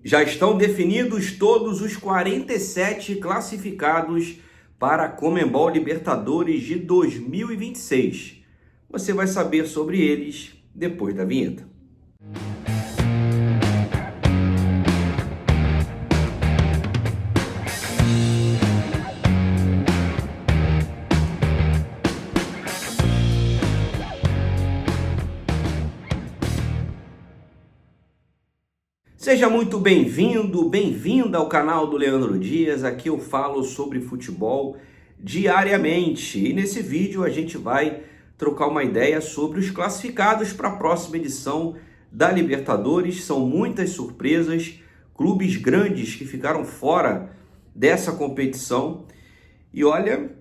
Já estão definidos todos os 47 classificados para a Conmebol Libertadores de 2026. Você vai saber sobre eles depois da vinheta. Seja muito bem-vindo, bem-vinda ao canal do Leandro Dias. Aqui eu falo sobre futebol diariamente e nesse vídeo a gente vai trocar uma ideia sobre os classificados para a próxima edição da Libertadores. São muitas surpresas, clubes grandes que ficaram fora dessa competição e olha,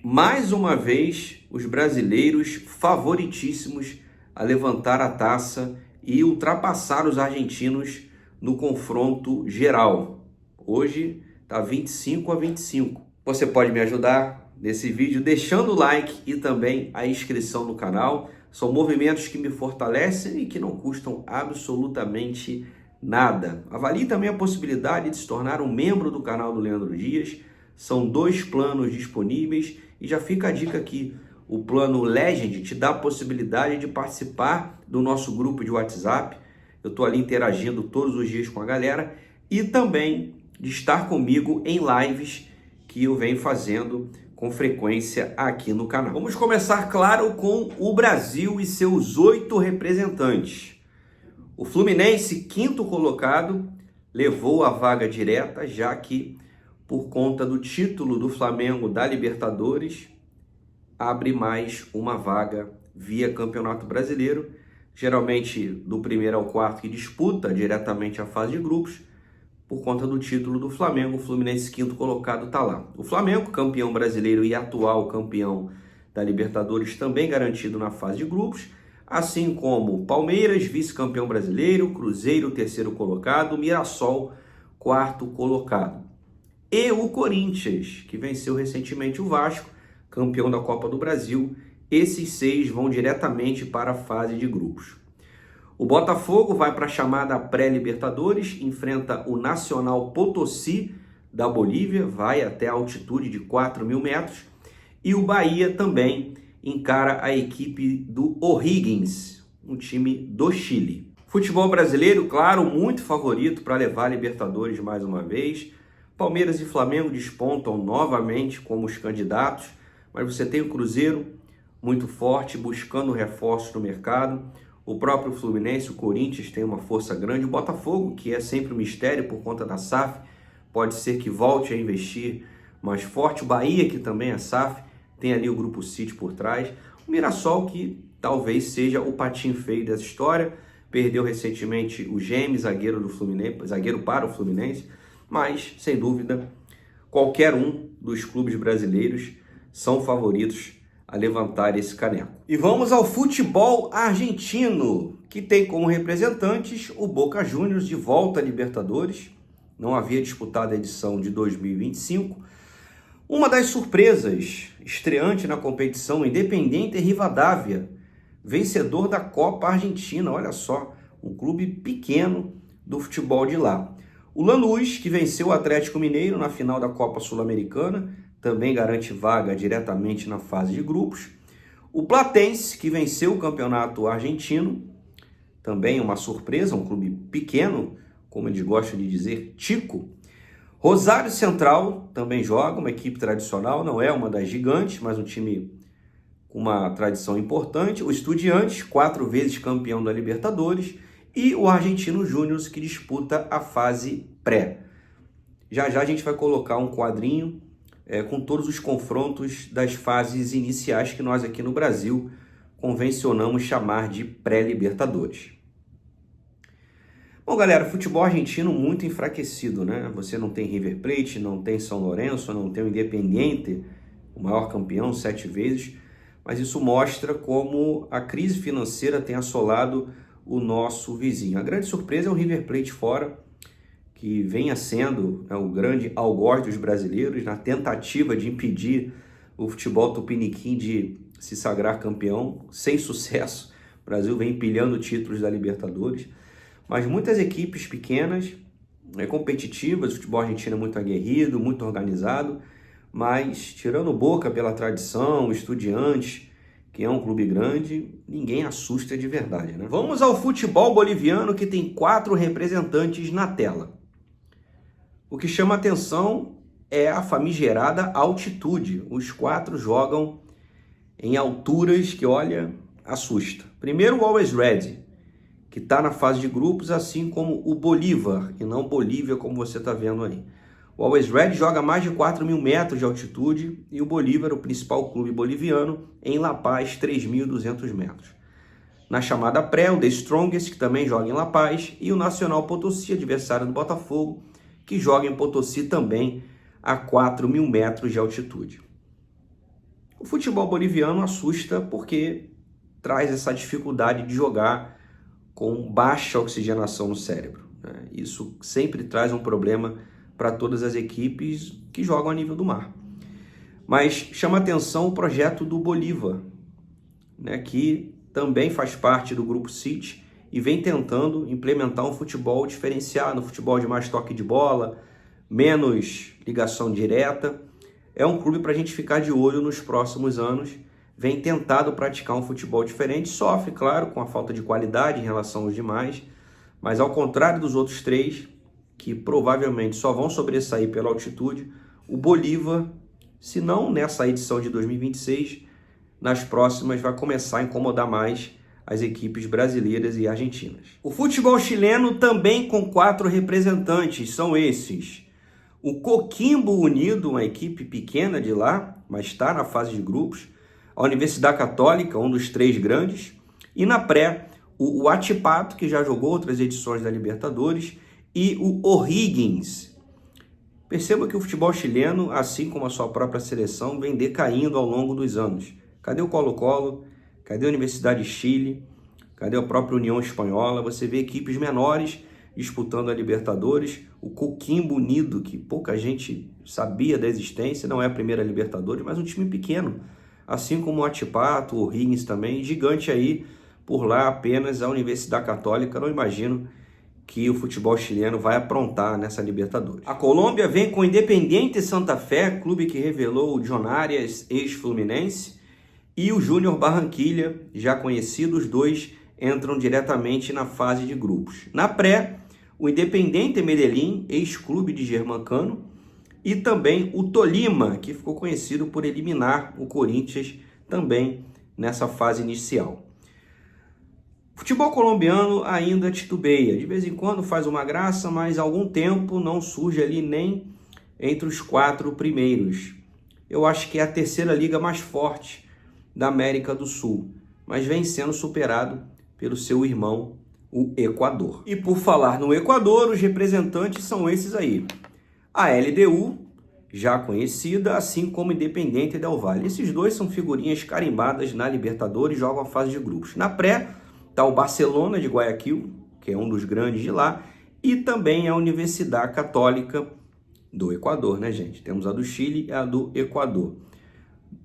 mais uma vez os brasileiros favoritíssimos a levantar a taça e ultrapassar os argentinos no confronto geral. Hoje está 25-25. Você pode me ajudar nesse vídeo deixando o like e também a inscrição no canal. São movimentos que me fortalecem e que não custam absolutamente nada. Avalie também a possibilidade de se tornar um membro do canal do Leandro Dias. São 2 planos disponíveis e já fica a dica aqui. O plano Legend te dá a possibilidade de participar do nosso grupo de WhatsApp. Eu estou ali interagindo todos os dias com a galera e também de estar comigo em lives que eu venho fazendo com frequência aqui no canal. Vamos começar, claro, com o Brasil e seus 8 representantes. O Fluminense, 5º colocado, levou a vaga direta, já que por conta do título do Flamengo da Libertadores, abre mais uma vaga via Campeonato Brasileiro, geralmente do 1º ao 4º que disputa diretamente a fase de grupos. Por conta do título do Flamengo, o Fluminense 5º colocado está lá. O Flamengo, campeão brasileiro e atual campeão da Libertadores, também garantido na fase de grupos, assim como Palmeiras, vice-campeão brasileiro, Cruzeiro, 3º colocado, Mirassol, 4º colocado. E o Corinthians, que venceu recentemente o Vasco, campeão da Copa do Brasil. Esses 6 vão diretamente para a fase de grupos. O Botafogo vai para a chamada pré-Libertadores, enfrenta o Nacional Potosí da Bolívia, vai até a altitude de 4.000 metros. E o Bahia também encara a equipe do O'Higgins, um time do Chile. Futebol brasileiro, claro, muito favorito para levar a Libertadores mais uma vez. Palmeiras e Flamengo despontam novamente como os candidatos, mas você tem o Cruzeiro muito forte, buscando reforços no mercado. O próprio Fluminense, o Corinthians tem uma força grande. O Botafogo, que é sempre um mistério por conta da SAF, pode ser que volte a investir mais forte. O Bahia, que também é SAF, tem ali o Grupo City por trás. O Mirassol, que talvez seja o patinho feio dessa história, perdeu recentemente o Gêmeos, zagueiro do Fluminense, zagueiro para o Fluminense, mas, sem dúvida, qualquer um dos clubes brasileiros são favoritos a levantar esse caneco. E vamos ao futebol argentino, que tem como representantes o Boca Juniors de volta à Libertadores, não havia disputado a edição de 2025. Uma das surpresas, estreante na competição, Independiente Rivadavia, vencedor da Copa Argentina, olha só, um clube pequeno do futebol de lá. O Lanús, que venceu o Atlético Mineiro na final da Copa Sul-Americana, também garante vaga diretamente na fase de grupos. O Platense, que venceu o campeonato argentino, também uma surpresa, um clube pequeno, como eles gostam de dizer, tico. Rosário Central também joga, uma equipe tradicional, não é uma das gigantes, mas um time com uma tradição importante. O Estudiantes, 4 vezes campeão da Libertadores, e o Argentino Júnior, que disputa a fase pré. Já já a gente vai colocar um quadrinho com todos os confrontos das fases iniciais que nós aqui no Brasil convencionamos chamar de pré-Libertadores. Bom, galera, futebol argentino muito enfraquecido, né? Você não tem River Plate, não tem São Lourenço, não tem o Independiente, o maior campeão 7 vezes, mas isso mostra como a crise financeira tem assolado o nosso vizinho. A grande surpresa é o River Plate fora, que venha sendo o grande algoz dos brasileiros na tentativa de impedir o futebol tupiniquim de se sagrar campeão, sem sucesso. O Brasil vem empilhando títulos da Libertadores, mas muitas equipes pequenas competitivas, o futebol argentino é muito aguerrido, muito organizado, mas tirando Boca pela tradição, Estudiantes, que é um clube grande, ninguém assusta de verdade, né? Vamos ao futebol boliviano, que tem 4 representantes na tela. O que chama atenção é a famigerada altitude. Os 4 jogam em alturas que, olha, assusta. Primeiro o Always Red, que está na fase de grupos, assim como o Bolívar, e não Bolívia, como você está vendo aí. O Always Red joga a mais de 4.000 metros de altitude e o Bolívar, o principal clube boliviano, em La Paz, 3.200 metros. Na chamada pré, o The Strongest, que também joga em La Paz, e o Nacional Potosí, adversário do Botafogo, que joga em Potosí também a 4.000 metros de altitude. O futebol boliviano assusta porque traz essa dificuldade de jogar com baixa oxigenação no cérebro, né? Isso sempre traz um problema para todas as equipes que jogam a nível do mar. Mas chama atenção o projeto do Bolívar, né, que também faz parte do Grupo City e vem tentando implementar um futebol diferenciado, um futebol de mais toque de bola, menos ligação direta. É um clube para a gente ficar de olho nos próximos anos. Vem tentado praticar um futebol diferente, sofre, claro, com a falta de qualidade em relação aos demais, mas ao contrário dos outros 3, que provavelmente só vão sobressair pela altitude, o Bolívar, se não nessa edição de 2026, nas próximas vai começar a incomodar mais as equipes brasileiras e argentinas. O futebol chileno também com 4 representantes, são esses: o Coquimbo Unido, uma equipe pequena de lá, mas está na fase de grupos, a Universidade Católica, um dos 3 grandes, e na pré, o Huachipato, que já jogou outras edições da Libertadores, e o O'Higgins. Perceba que o futebol chileno, assim como a sua própria seleção, vem decaindo ao longo dos anos. Cadê o Colo-Colo? Cadê a Universidade de Chile? Cadê a própria União Espanhola? Você vê equipes menores disputando a Libertadores. O Coquimbo Unido, que pouca gente sabia da existência, não é a primeira Libertadores, mas um time pequeno. Assim como o Huachipato, o O'Higgins também, gigante aí, por lá apenas a Universidade Católica. Não imagino que o futebol chileno vai aprontar nessa Libertadores. A Colômbia vem com o Independiente Santa Fé, clube que revelou o John Arias, ex-Fluminense, e o Júnior Barranquilla, já conhecido. Os 2 entram diretamente na fase de grupos. Na pré, o Independiente Medellín, ex-clube de Germancano, e também o Tolima, que ficou conhecido por eliminar o Corinthians também nessa fase inicial. O futebol colombiano ainda titubeia, de vez em quando faz uma graça, mas há algum tempo não surge ali nem entre os 4 primeiros. Eu acho que é a terceira liga mais forte da América do Sul, mas vem sendo superado pelo seu irmão, o Equador. E por falar no Equador, os representantes são esses aí: a LDU, já conhecida, assim como Independiente del Valle. Esses 2 são figurinhas carimbadas na Libertadores, jogam a fase de grupos. Na pré, está o Barcelona de Guayaquil, que é um dos grandes de lá, e também a Universidade Católica do Equador, né, gente? Temos a do Chile e a do Equador.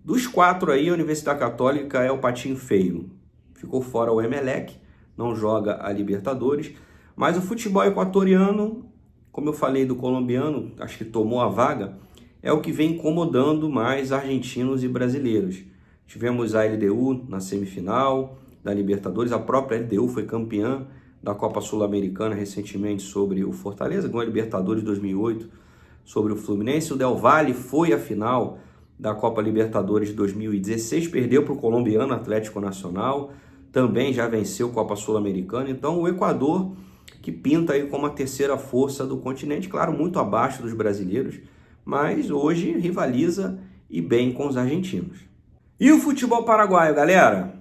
Dos 4 aí, a Universidade Católica é o patinho feio. Ficou fora o Emelec, não joga a Libertadores, mas o futebol equatoriano, como eu falei do colombiano, acho que tomou a vaga, é o que vem incomodando mais argentinos e brasileiros. Tivemos a LDU na semifinal da Libertadores, a própria LDU foi campeã da Copa Sul-Americana recentemente sobre o Fortaleza, ganhou a Libertadores 2008 sobre o Fluminense. O Del Valle foi à final da Copa Libertadores de 2016, perdeu para o colombiano Atlético Nacional, também já venceu a Copa Sul-Americana. Então o Equador, que pinta aí como a terceira força do continente, claro, muito abaixo dos brasileiros, mas hoje rivaliza e bem com os argentinos. E o futebol paraguaio, galera?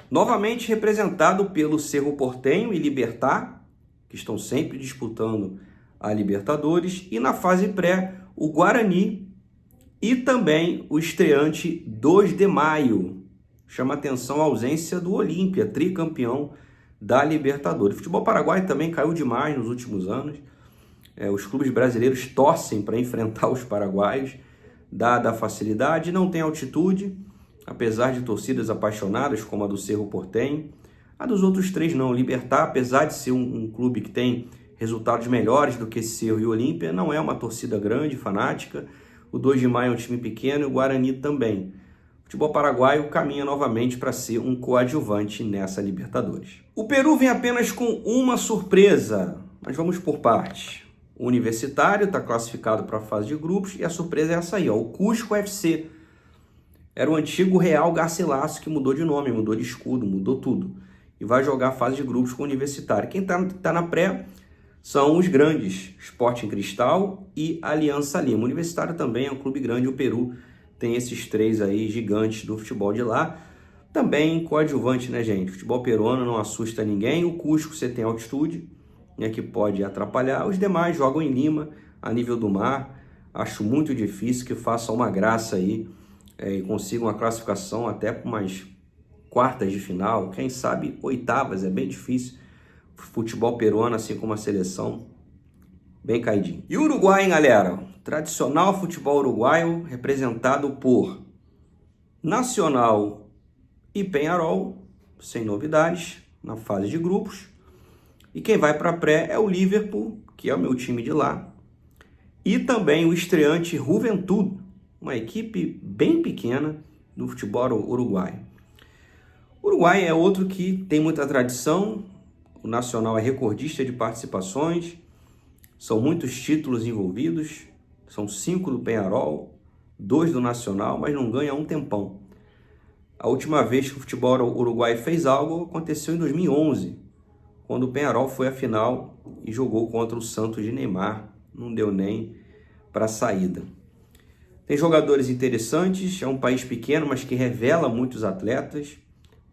Novamente representado pelo Cerro Porteño e Libertad, que estão sempre disputando a Libertadores, e na fase pré, o Guarani e também o estreante 2 de Maio. Chama atenção a ausência do Olímpia, tricampeão da Libertadores. O futebol paraguaio também caiu demais nos últimos anos. Os clubes brasileiros torcem para enfrentar os paraguaios, dada a facilidade, não tem altitude, apesar de torcidas apaixonadas, como a do Cerro Porteño. A dos outros 3 não. Libertad, apesar de ser um clube que tem resultados melhores do que Cerro e Olímpia. Não é uma torcida grande, fanática. O 2 de Maio é um time pequeno e o Guarani também. O futebol paraguaio caminha novamente para ser um coadjuvante nessa Libertadores. O Peru vem apenas com uma surpresa, mas vamos por partes. O Universitário está classificado para a fase de grupos e a surpresa é essa aí, ó, o Cusco FC. Era o antigo Real Garcilaso que mudou de nome, mudou de escudo, mudou tudo. E vai jogar a fase de grupos com o Universitário. Quem tá na pré são os grandes, Sporting Cristal e Aliança Lima. O Universitário também é um clube grande, o Peru tem esses três aí gigantes do futebol de lá. Também coadjuvante, né, gente? O futebol peruano não assusta ninguém. O Cusco você tem altitude, né, que pode atrapalhar. Os demais jogam em Lima, a nível do mar. Acho muito difícil que façam uma graça aí e consigam a classificação até para umas quartas de final. Quem sabe oitavas, é bem difícil. Futebol peruano, assim como a seleção, bem caidinho. E o Uruguai, hein, galera? Tradicional futebol uruguaio, representado por Nacional e Peñarol, sem novidades, na fase de grupos. E quem vai para a pré é o Liverpool, que é o meu time de lá. E também o estreante Juventud, uma equipe bem pequena do futebol uruguaio. O Uruguai é outro que tem muita tradição. O Nacional é recordista de participações. São muitos títulos envolvidos. São 5 do Peñarol, 2 do Nacional, mas não ganha um tempão. A última vez que o futebol uruguaio fez algo aconteceu em 2011, quando o Peñarol foi à final e jogou contra o Santos de Neymar. Não deu nem para a saída. Tem jogadores interessantes, é um país pequeno, mas que revela muitos atletas.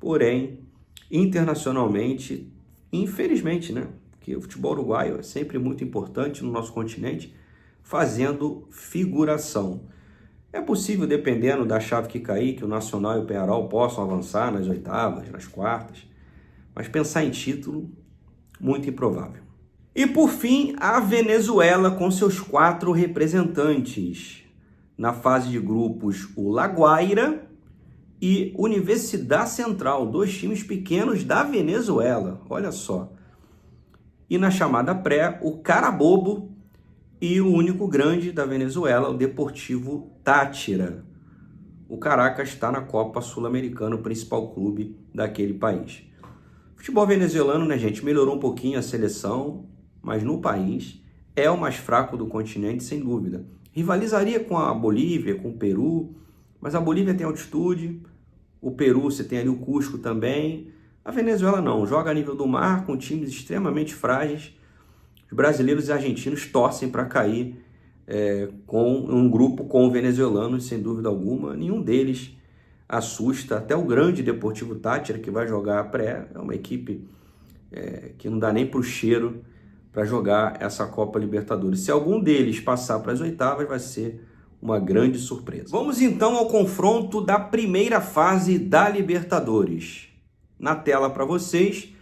Porém, internacionalmente, infelizmente, né? Porque o futebol uruguaio é sempre muito importante no nosso continente, fazendo figuração. É possível, dependendo da chave que cair, que o Nacional e o Peñarol possam avançar nas oitavas, nas quartas, mas pensar em título, muito improvável. E por fim, a Venezuela com seus 4 representantes. Na fase de grupos, o La Guaira e Universidade Central, 2 times pequenos da Venezuela, olha só. E na chamada pré, o Carabobo e o único grande da Venezuela, o Deportivo Táchira. O Caracas está na Copa Sul-Americana, o principal clube daquele país. O futebol venezuelano, né, gente, melhorou um pouquinho a seleção, mas no país é o mais fraco do continente, sem dúvida. Rivalizaria com a Bolívia, com o Peru, mas a Bolívia tem altitude, o Peru você tem ali o Cusco também. A Venezuela não, joga a nível do mar, com times extremamente frágeis. Os brasileiros e argentinos torcem para cair com um grupo com venezuelanos, sem dúvida alguma. Nenhum deles assusta, até o grande Deportivo Táchira, que vai jogar a pré, é uma equipe que não dá nem para o cheiro para jogar essa Copa Libertadores. Se algum deles passar para as oitavas, vai ser uma grande surpresa. Vamos então ao confronto da primeira fase da Libertadores. Na tela para vocês,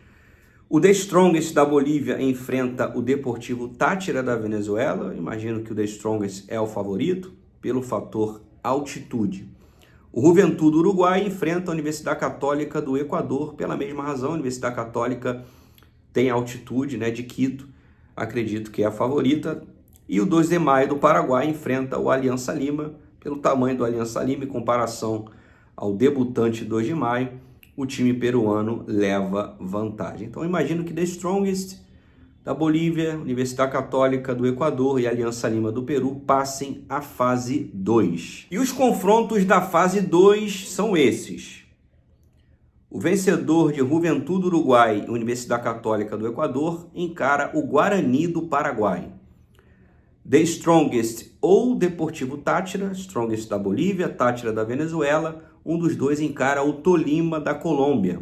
o The Strongest da Bolívia enfrenta o Deportivo Táchira da Venezuela. Imagino que o The Strongest é o favorito, pelo fator altitude. O Juventud do Uruguai enfrenta a Universidade Católica do Equador, pela mesma razão. A Universidade Católica tem altitude, né, de Quito, acredito que é a favorita. E o 2 de Maio do Paraguai enfrenta o Aliança Lima. Pelo tamanho do Aliança Lima, em comparação ao debutante 2 de Maio, o time peruano leva vantagem. Então, imagino que The Strongest da Bolívia, Universidade Católica do Equador e Aliança Lima do Peru passem à fase 2. E os confrontos da fase 2 são esses. O vencedor de Juventud do Uruguai e Universidade Católica do Equador encara o Guarani do Paraguai. The Strongest ou Deportivo Táchira, Strongest da Bolívia, Táchira da Venezuela, um dos dois encara o Tolima da Colômbia.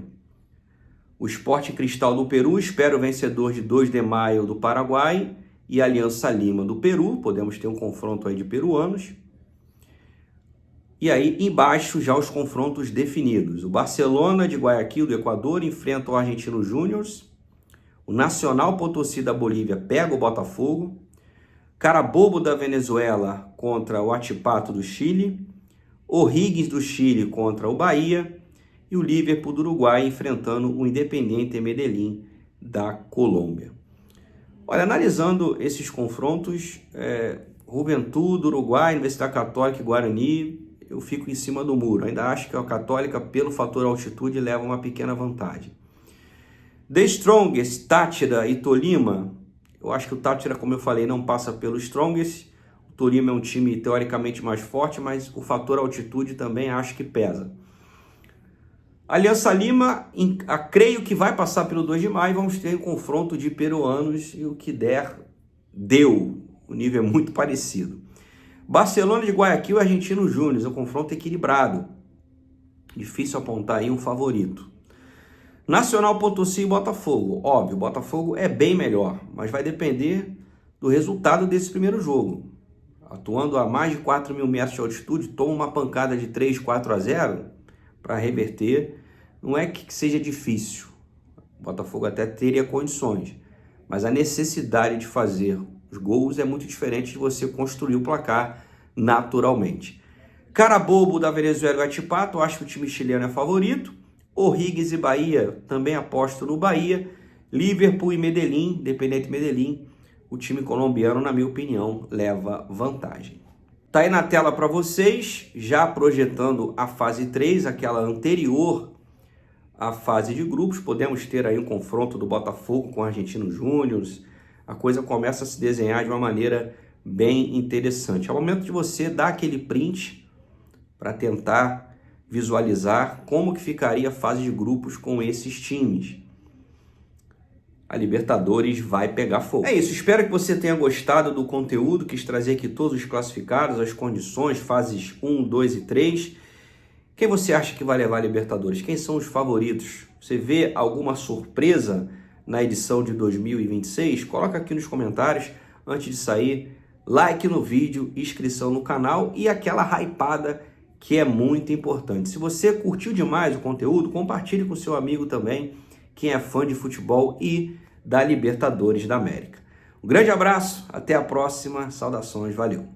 O Sporting Cristal do Peru espera o vencedor de 2 de Maio do Paraguai e Aliança Lima do Peru. Podemos ter um confronto aí de peruanos. E aí embaixo já os confrontos definidos. O Barcelona de Guayaquil do Equador enfrenta o Argentino Júnior. O Nacional Potosí da Bolívia pega o Botafogo. Carabobo da Venezuela contra o Huachipato do Chile. O'Higgins do Chile contra o Bahia. E o Liverpool do Uruguai enfrentando o Independiente Medellín da Colômbia. Olha, analisando esses confrontos, Juventude, Uruguai, Universidade Católica e Guarani, eu fico em cima do muro. Ainda acho que a Católica, pelo fator altitude, leva uma pequena vantagem. The Strongest, Táchira e Tolima, eu acho que o Táchira, como eu falei, não passa pelo Strongest. O Tolima é um time teoricamente mais forte, mas o fator altitude também acho que pesa. Aliança Lima, creio que vai passar pelo 2 de maio, vamos ter um confronto de peruanos e o que der, deu. O nível é muito parecido. Barcelona de Guayaquil e Argentino Júnior, um confronto equilibrado. Difícil apontar aí um favorito. Nacional Potosí e Botafogo. Óbvio, o Botafogo é bem melhor, mas vai depender do resultado desse primeiro jogo. Atuando a mais de 4.000 metros de altitude, toma uma pancada de 3, 4-0 para reverter. Não é que seja difícil. O Botafogo até teria condições, mas a necessidade de fazer os gols é muito diferente de você construir o placar naturalmente. Carabobo da Venezuela e Huachipato, acho que o time chileno é favorito. O'Higgins e Bahia, também aposto no Bahia. Liverpool e Medellín, Independiente Medellín, o time colombiano, na minha opinião, leva vantagem. Tá aí na tela para vocês, já projetando a fase 3, aquela anterior à fase de grupos. Podemos ter aí um confronto do Botafogo com o Argentino Júnior. A coisa começa a se desenhar de uma maneira bem interessante. É o momento de você dar aquele print para tentar visualizar como que ficaria a fase de grupos com esses times. A Libertadores vai pegar fogo. É isso, espero que você tenha gostado do conteúdo, quis trazer aqui todos os classificados, as condições, fases 1, 2 e 3. Quem você acha que vai levar a Libertadores? Quem são os favoritos? Você vê alguma surpresa na edição de 2026? Coloca aqui nos comentários. Antes de sair, like no vídeo, inscrição no canal e aquela hypada que é muito importante. Se você curtiu demais o conteúdo, compartilhe com seu amigo também, quem é fã de futebol e da Libertadores da América. Um grande abraço, até a próxima, saudações, valeu!